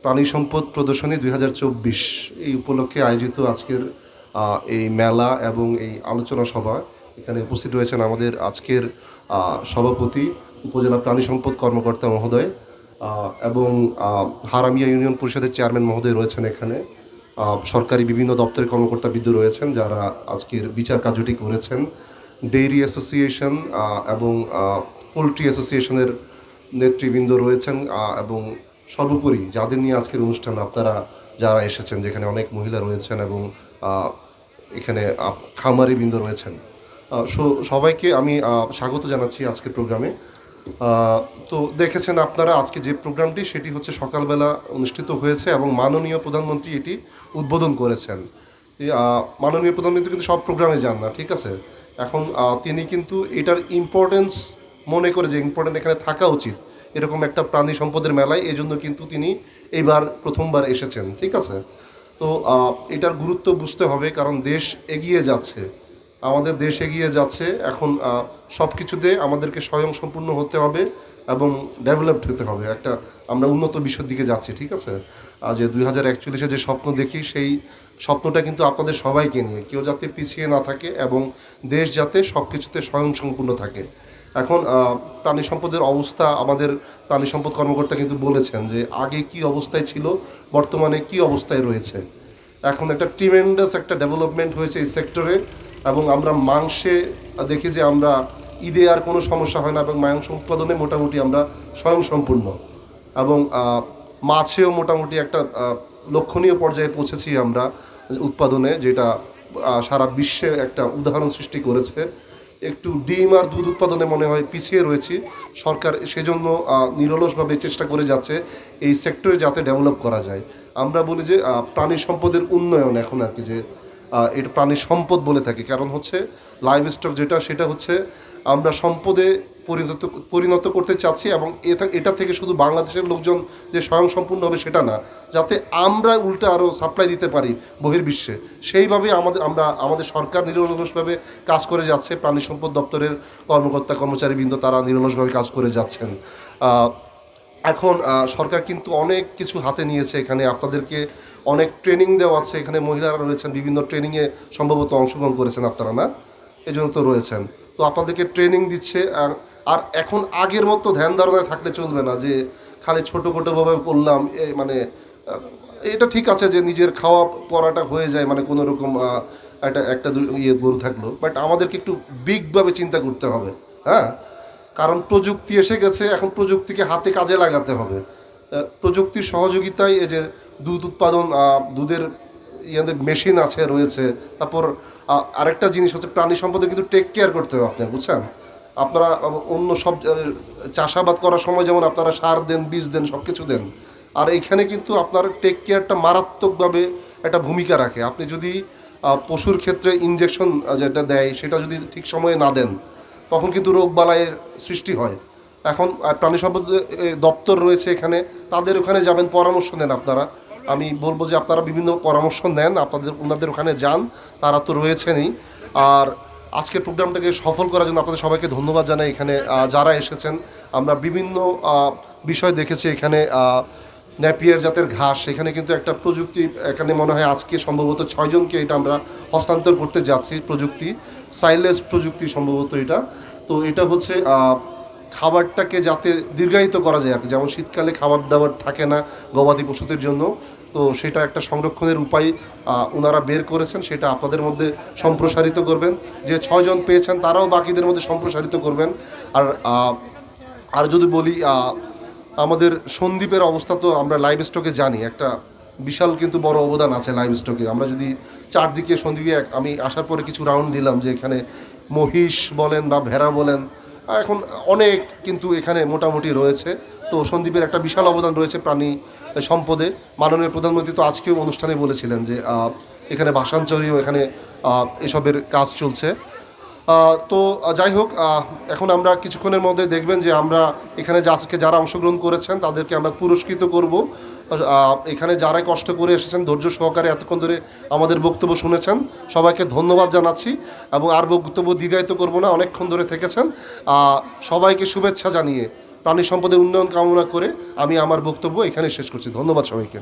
প্রাণী সম্পদ প্রদর্শনী 2024 এই উপলক্ষে আয়োজিত আজকের এই মেলা এবং এই আলোচনা সভা। এখানে উপস্থিত রয়েছেন আমাদের আজকের সভাপতি উপজেলা প্রাণী সম্পদ কর্মকর্তা মহোদয় এবং হারামিয়া ইউনিয়ন পরিষদের চেয়ারম্যান মহোদয় রয়েছেন। এখানে সরকারি বিভিন্ন দপ্তরের কর্মকর্তাবৃন্দ রয়েছেন যারা আজকের বিচার কার্যটি করেছেন। ডেইরি অ্যাসোসিয়েশন এবং পোলট্রি অ্যাসোসিয়েশনের নেতৃবৃন্দ রয়েছেন এবং সর্বোপরি যাদের নিয়ে আজকের অনুষ্ঠান আপনারা যারা এসেছেন, যেখানে অনেক মহিলা রয়েছেন এবং এখানে খামারিবৃন্দ রয়েছেন, সবাইকে আমি স্বাগত জানাচ্ছি আজকের প্রোগ্রামে। তো দেখেছেন আপনারা আজকে যে প্রোগ্রামটি সেটি হচ্ছে সকালবেলা অনুষ্ঠিত হয়েছে এবং মাননীয় প্রধানমন্ত্রী এটি উদ্বোধন করেছেন। মাননীয় প্রধানমন্ত্রী কিন্তু সব প্রোগ্রামে যান না, ঠিক আছে। এখন তিনি কিন্তু এটার ইম্পর্টেন্স মনে করে যে ইম্পর্টেন্ট এখানে থাকা উচিত এরকম একটা প্রাণী সম্পদের মেলায়, এই জন্য কিন্তু তিনি এইবার প্রথমবার এসেছেন, ঠিক আছে। তো এটার গুরুত্ব বুঝতে হবে, কারণ দেশ এগিয়ে যাচ্ছে, আমাদের দেশ এগিয়ে যাচ্ছে। এখন সব কিছুতে আমাদেরকে স্বয়ংসম্পূর্ণ হতে হবে এবং ডেভেলপড হতে হবে। একটা আমরা উন্নত বিশ্বের দিকে যাচ্ছি, ঠিক আছে। যে 2041 যে স্বপ্ন দেখি, সেই স্বপ্নটা কিন্তু আপনাদের সবাইকে নিয়ে, কেউ যাতে পিছিয়ে না থাকে এবং দেশ যাতে সব কিছুতে স্বয়ংসম্পূর্ণ থাকে। এখন প্রাণী সম্পদের অবস্থা আমাদের প্রাণী সম্পদ কর্মকর্তা কিন্তু বলেছেন যে আগে কি অবস্থায় ছিল, বর্তমানে কি অবস্থায় রয়েছে। এখন একটা ট্রিমেন্ডাস একটা ডেভেলপমেন্ট হয়েছে এই সেক্টরে এবং আমরা মাংসে দেখি যে আমরা ঈদে আর কোনো সমস্যা হয় না এবং মাংস উৎপাদনে মোটামুটি আমরা স্বয়ংসম্পূর্ণ এবং মাছেও মোটামুটি একটা লক্ষণীয় পর্যায়ে পৌঁছেছি আমরা উৎপাদনে, যেটা সারা বিশ্বে একটা উদাহরণ সৃষ্টি করেছে। একটু ডিম আর দুধ উৎপাদনে মনে হয় পিছিয়ে রয়েছি, সরকার সেজন্য নিরলসভাবে চেষ্টা করে যাচ্ছে এই সেক্টরে যাতে ডেভেলপ করা যায়। আমরা বলি যে প্রাণী সম্পদের উন্নয়ন, এখন আর কি যে এটা প্রাণী সম্পদ বলে থাকি, কারণ হচ্ছে লাইভ স্টক যেটা সেটা হচ্ছে আমরা সম্পদে পরিণত করতে চাচ্ছি এবং এটা থেকে শুধু বাংলাদেশের লোকজন যে স্বয়ংসম্পূর্ণ হবে সেটা না, যাতে আমরা উল্টে আরও সাপ্লাই দিতে পারি বহির্বিশ্বে, সেইভাবে আমাদের সরকার নিরলসভাবে কাজ করে যাচ্ছে। প্রাণী সম্পদ দপ্তরের কর্মকর্তা কর্মচারীবৃন্দ তারা নিরলসভাবে কাজ করে যাচ্ছেন। এখন সরকার কিন্তু অনেক কিছু হাতে নিয়েছে, এখানে আপনাদেরকে অনেক ট্রেনিং দেওয়া আছে, এখানে মহিলারা রয়েছেন, বিভিন্ন ট্রেনিংয়ে সম্ভবত অংশগ্রহণ করেছেন আপনারা, না এজন্য তো রয়েছেন। তো আপনাদেরকে ট্রেনিং দিচ্ছে। আর এখন আগের মতো ধ্যান ধারণায় থাকলে চলবে না যে খালি ছোটোখাটোভাবে করলাম, মানে এটা ঠিক আছে যে নিজের খাওয়া পড়াটা হয়ে যায়, মানে কোনো রকম একটা গরু থাকলো, বাট আমাদেরকে একটু বিগভাবে চিন্তা করতে হবে। হ্যাঁ, কারণ প্রযুক্তি এসে গেছে, এখন প্রযুক্তিকে হাতে কাজে লাগাতে হবে। প্রযুক্তির সহযোগিতায় এই যে দুধ উৎপাদন, দুধের মেশিন আছে রয়েছে। তারপর আরেকটা জিনিস হচ্ছে প্রাণী সম্পদে কিন্তু টেক কেয়ার করতে হবে আপনার, বুঝছেন। আপনারা অন্য সব চাষাবাদ করার সময় যেমন আপনারা সার দেন, বীজ দেন, সব কিছু দেন, আর এইখানে কিন্তু আপনার টেক কেয়ারটা মারাত্মকভাবে একটা ভূমিকা রাখে। আপনি যদি পশুর ক্ষেত্রে ইনজেকশন যেটা দেয় সেটা যদি ঠিক সময়ে না দেন, তখন কিন্তু রোগবালাইয়ের সৃষ্টি হয়। এখন প্রাণী সম্পদ দপ্তর রয়েছে এখানে, তাদের ওখানে যাবেন, পরামর্শ নেন আপনারা। আমি বলবো যে আপনারা বিভিন্ন পরামর্শ নেন, ওনাদের ওখানে যান, তারা তো রয়েছেনই। আর আজকের প্রোগ্রামটাকে সফল করার জন্য আপনাদের সবাইকে ধন্যবাদ জানাই। এখানে যারা এসেছেন, আমরা বিভিন্ন বিষয় দেখেছি। এখানে ন্যাপিয়ার জাতের ঘাস, সেখানে কিন্তু একটা প্রযুক্তি, এখানে মনে হয় আজকে সম্ভবত 6 জনকে এটা আমরা হস্তান্তর করতে যাচ্ছি। প্রযুক্তি সাইলেস প্রযুক্তি সম্ভবত এটা। তো এটা হচ্ছে খাবারটাকে যাতে দীর্ঘায়িত করা যায় আর কি, যেমন শীতকালে খাবার দাবার থাকে না গবাদি পশুদের জন্য, তো সেটা একটা সংরক্ষণের উপায় ওনারা বের করেছেন, সেটা আপনাদের মধ্যে সম্প্রসারিত করবেন। যে 6 জন পেয়েছেন তারাও বাকিদের মধ্যে সম্প্রসারিত করবেন। আর যদি বলি আমাদের সন্দ্বীপের অবস্থা তো আমরা লাইভ স্টকে জানি, একটা বিশাল কিন্তু বড় অবদান আছে লাইভ স্টকে। আমরা যদি চারদিকে সন্দ্বীপে, আমি আসার পরে কিছু রাউন্ড দিলাম যে এখানে মহিষ বলেন বা ভেড়া বলেন, এখন অনেক কিন্তু এখানে মোটামুটি রয়েছে। তো সন্দ্বীপের একটা বিশাল অবদান রয়েছে প্রাণী সম্পদে। মাননীয় প্রধানমন্ত্রী তো আজকেও অনুষ্ঠানে বলেছিলেন যে এখানে ভাষাঞ্চরীয় এখানে এসবের কাজ চলছে। তো যাই হোক, এখন আমরা কিছুক্ষণের মধ্যে দেখবেন যে আমরা এখানে আজকে যারা অংশগ্রহণ করেছেন তাদেরকে আমরা পুরস্কৃত করব। এখানে যারাই কষ্ট করে এসেছেন, ধৈর্য সহকারে এতক্ষণ ধরে আমাদের বক্তব্য শুনেছেন, সবাইকে ধন্যবাদ জানাচ্ছি এবং আর বক্তব্য দীর্ঘায়িত করব না, অনেকক্ষণ ধরে থেকেছেন। সবাইকে শুভেচ্ছা জানিয়ে প্রাণী সম্পদের উন্নয়ন কামনা করে আমি আমার বক্তব্য এখানে শেষ করছি। ধন্যবাদ সবাইকে।